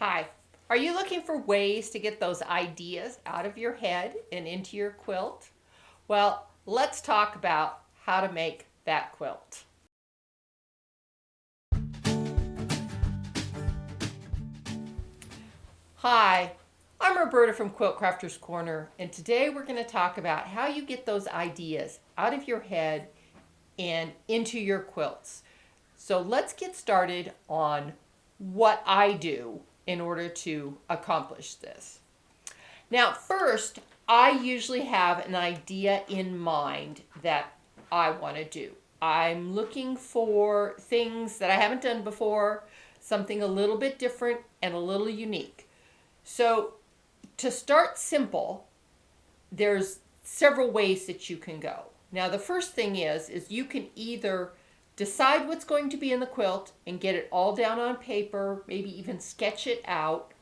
Hi. Are you looking for ways to get those ideas out of your head and into your quilt? Well, let's talk about how to make that quilt. Hi, I'm Roberta from Quilt Crafters Corner, and today we're going to talk about how you get those ideas out of your head and into your quilts. So let's get started on what I do in order to accomplish this. Now, first, I usually have an idea in mind that I want to do. I'm looking for things that I haven't done before, something a little bit different and a little unique. So, to start simple, there's several ways that you can go. Now, the first thing is you can either decide what's going to be in the quilt and get it all down on paper, maybe even sketch it out,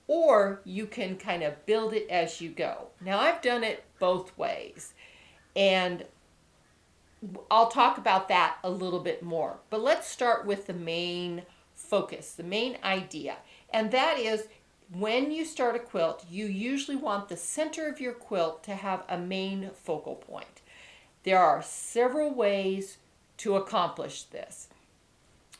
or you can kind of build it as you go. Now, I've done it both ways, and I'll talk about that a little bit more. But let's start with the main focus, the main idea, and that is when you start a quilt, you usually want the center of your quilt to have a main focal point. There are several ways to accomplish this.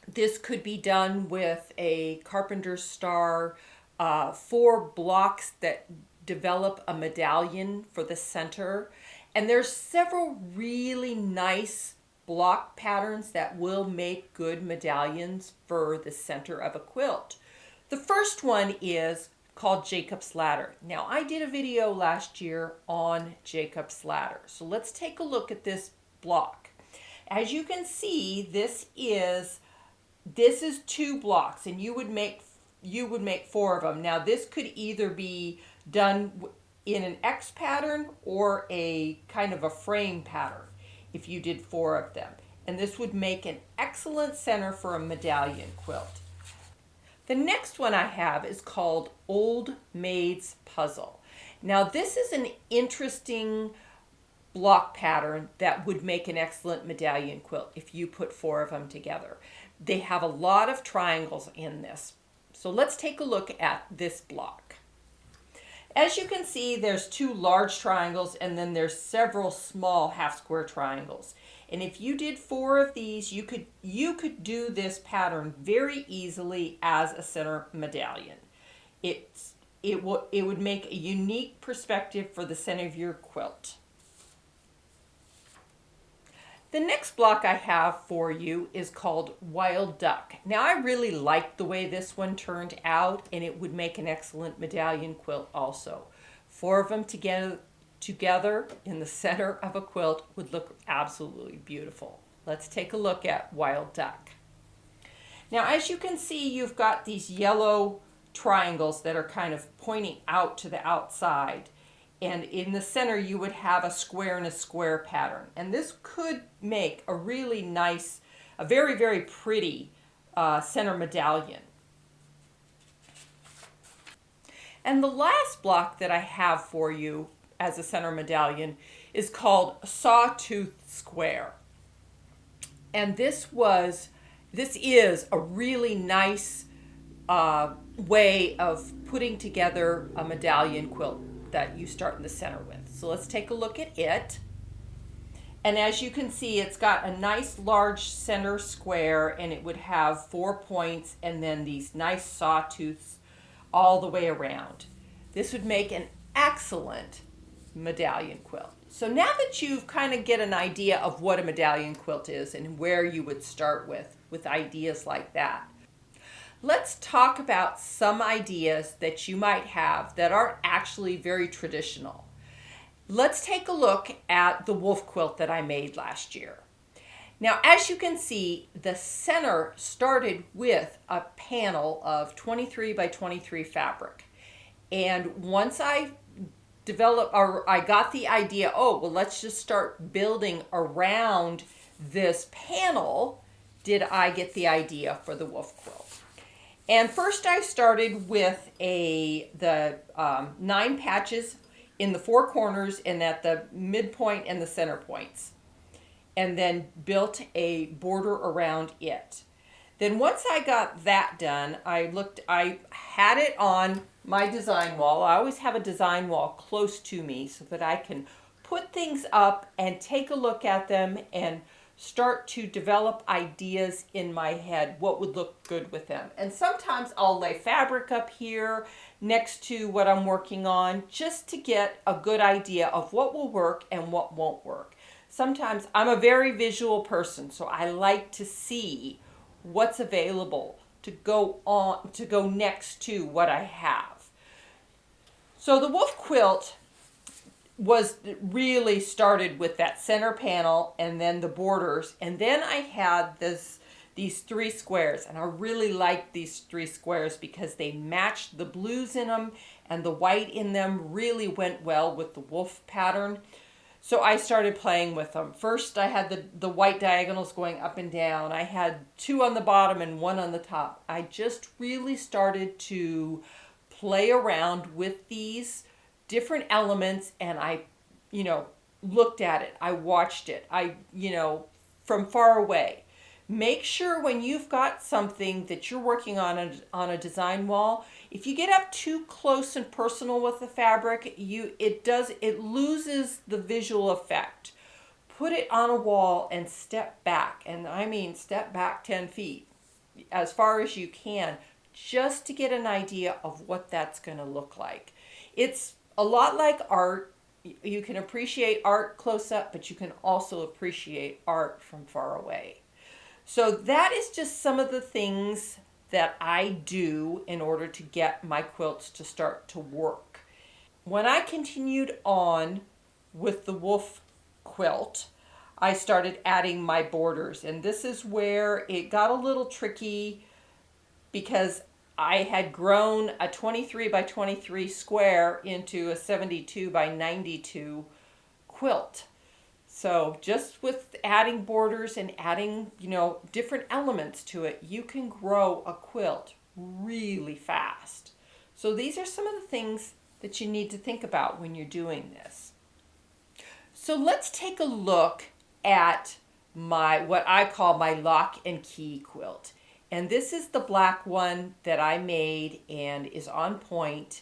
This could be done with a carpenter's star, 4 blocks that develop a medallion for the center. And there's several really nice block patterns that will make good medallions for the center of a quilt. The first one is called Jacob's Ladder. Now, I did a video last year on Jacob's Ladder. So let's take a look at this block. As you can see, this is 2 blocks, and you would make 4 of them. Now, this could either be done in an X pattern or a kind of a frame pattern if you did 4 of them. And this would make an excellent center for a medallion quilt. The next one I have is called Old Maid's Puzzle. Now, this is an interesting block pattern that would make an excellent medallion quilt if you put 4 of them together. They have a lot of triangles in this. So let's take a look at this block. As you can see, there's 2 large triangles and then there's several small half square triangles. And if you did 4 of these, you could do this pattern very easily as a center medallion. It would make a unique perspective for the center of your quilt. The next block I have for you is called Wild Duck. Now, I really like the way this one turned out, and it would make an excellent medallion quilt also. 4 of them together in the center of a quilt would look absolutely beautiful. Let's take a look at Wild Duck. Now, as you can see, you've got these yellow triangles that are kind of pointing out to the outside. And in the center, you would have a square and a square pattern. And this could make a really nice, a very, very pretty center medallion. And the last block that I have for you as a center medallion is called Sawtooth Square. And this is a really nice way of putting together a medallion quilt that you start in the center with. So let's take a look at it. And as you can see, it's got a nice large center square, and it would have 4 points and then these nice sawtooths all the way around. This would make an excellent medallion quilt. So now that you've kind of get an idea of what a medallion quilt is and where you would start with ideas like that, let's talk about some ideas that you might have that aren't actually very traditional. Let's take a look at the wolf quilt that I made last year. Now, as you can see, the center started with a panel of 23 by 23 fabric. And once I got the idea, let's just start building around this panel, did I get the idea for the wolf quilt. And first I started with the 9 patches in the 4 corners and at the midpoint and the center points, and then built a border around it. Then once I got that done, I had it on my design wall. I always have a design wall close to me so that I can put things up and take a look at them and start to develop ideas in my head what would look good with them. And sometimes I'll lay fabric up here next to what I'm working on just to get a good idea of what will work and what won't work. Sometimes I'm a very visual person, so I like to see what's available to go next to what I have. So the wolf quilt was really started with that center panel and then the borders, and then I had these three squares, and I really liked these three squares because they matched the blues in them, and the white in them really went well with the wolf pattern. So I started playing with them. First I had the white diagonals going up and down. I had two on the bottom and one on the top. I just really started to play around with these different elements, and I, looked at it. I watched it. From far away. Make sure when you've got something that you're working on a design wall, if you get up too close and personal with the fabric, it loses the visual effect. Put it on a wall and step back, and I mean step back 10 feet as far as you can, just to get an idea of what that's going to look like. It's a lot like art. You can appreciate art close up, but you can also appreciate art from far away. So that is just some of the things that I do in order to get my quilts to start to work. When I continued on with the wolf quilt, I started adding my borders, and this is where it got a little tricky because I had grown a 23 by 23 square into a 72 by 92 quilt. So just with adding borders and adding, different elements to it, you can grow a quilt really fast. So these are some of the things that you need to think about when you're doing this. So let's take a look at what I call my lock and key quilt. And this is the black one that I made and is on point.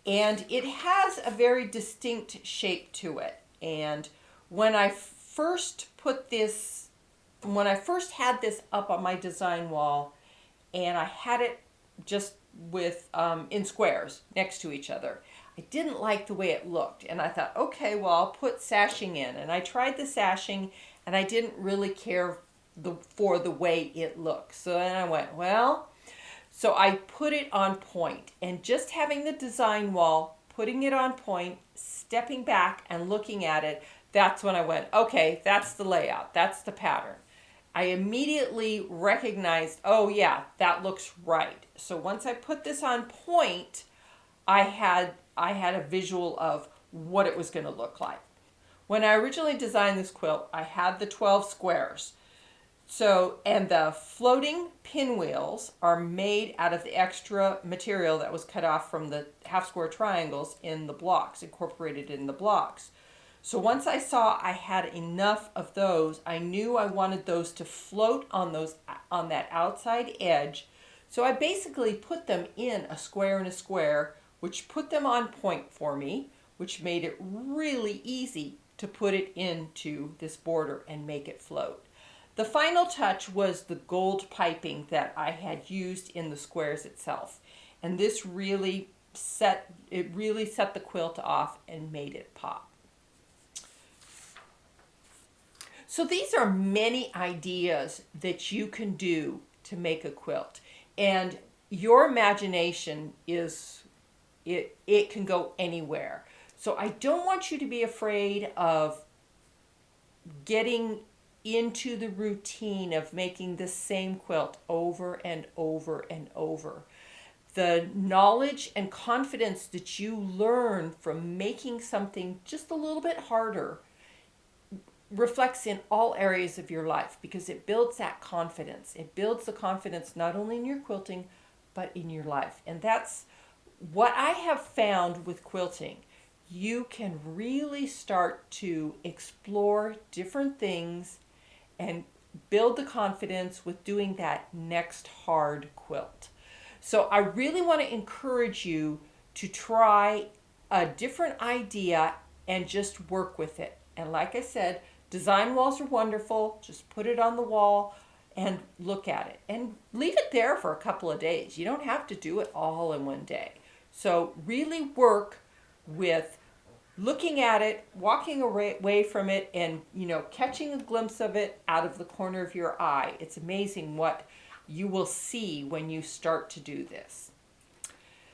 And it has a very distinct shape to it. And when I first had this up on my design wall, and I had it just with in squares next to each other, I didn't like the way it looked, and I thought, okay, well, I'll put sashing in. And I tried the sashing, and I didn't really care for the way it looked. So then I went, so I put it on point, and just having the design wall, putting it on point, stepping back and looking at it, that's when I went, okay, that's the layout, that's the pattern. I immediately recognized, oh yeah, that looks right. So once I put this on point, I had a visual of what it was going to look like. When I originally designed this quilt, I had the 12 squares. And the floating pinwheels are made out of the extra material that was cut off from the half square triangles in the blocks, incorporated in the blocks. So once I saw I had enough of those, I knew I wanted those to float on that outside edge. So I basically put them in a square, which put them on point for me, which made it really easy to put it into this border and make it float. The final touch was the gold piping that I had used in the squares itself. And this really set the quilt off and made it pop. So these are many ideas that you can do to make a quilt. And your imagination it can go anywhere. So I don't want you to be afraid of getting into the routine of making the same quilt over and over and over. The knowledge and confidence that you learn from making something just a little bit harder reflects in all areas of your life because it builds that confidence. It builds the confidence not only in your quilting, but in your life. And that's what I have found with quilting. You can really start to explore different things and build the confidence with doing that next hard quilt. So I really want to encourage you to try a different idea and just work with it. And like I said, design walls are wonderful. Just put it on the wall and look at it and leave it there for a couple of days. You don't have to do it all in one day. So really work with looking at it, walking away from it, and catching a glimpse of it out of the corner of your eye. It's amazing what you will see when you start to do this.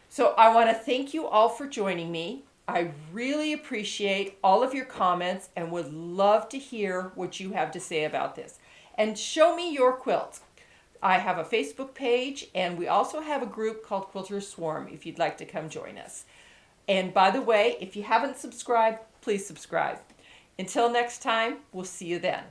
So I want to thank you all for joining me. I really appreciate all of your comments and would love to hear what you have to say about this. And show me your quilts. I have a Facebook page, and we also have a group called Quilters Swarm if you'd like to come join us. And by the way, if you haven't subscribed, please subscribe. Until next time, we'll see you then.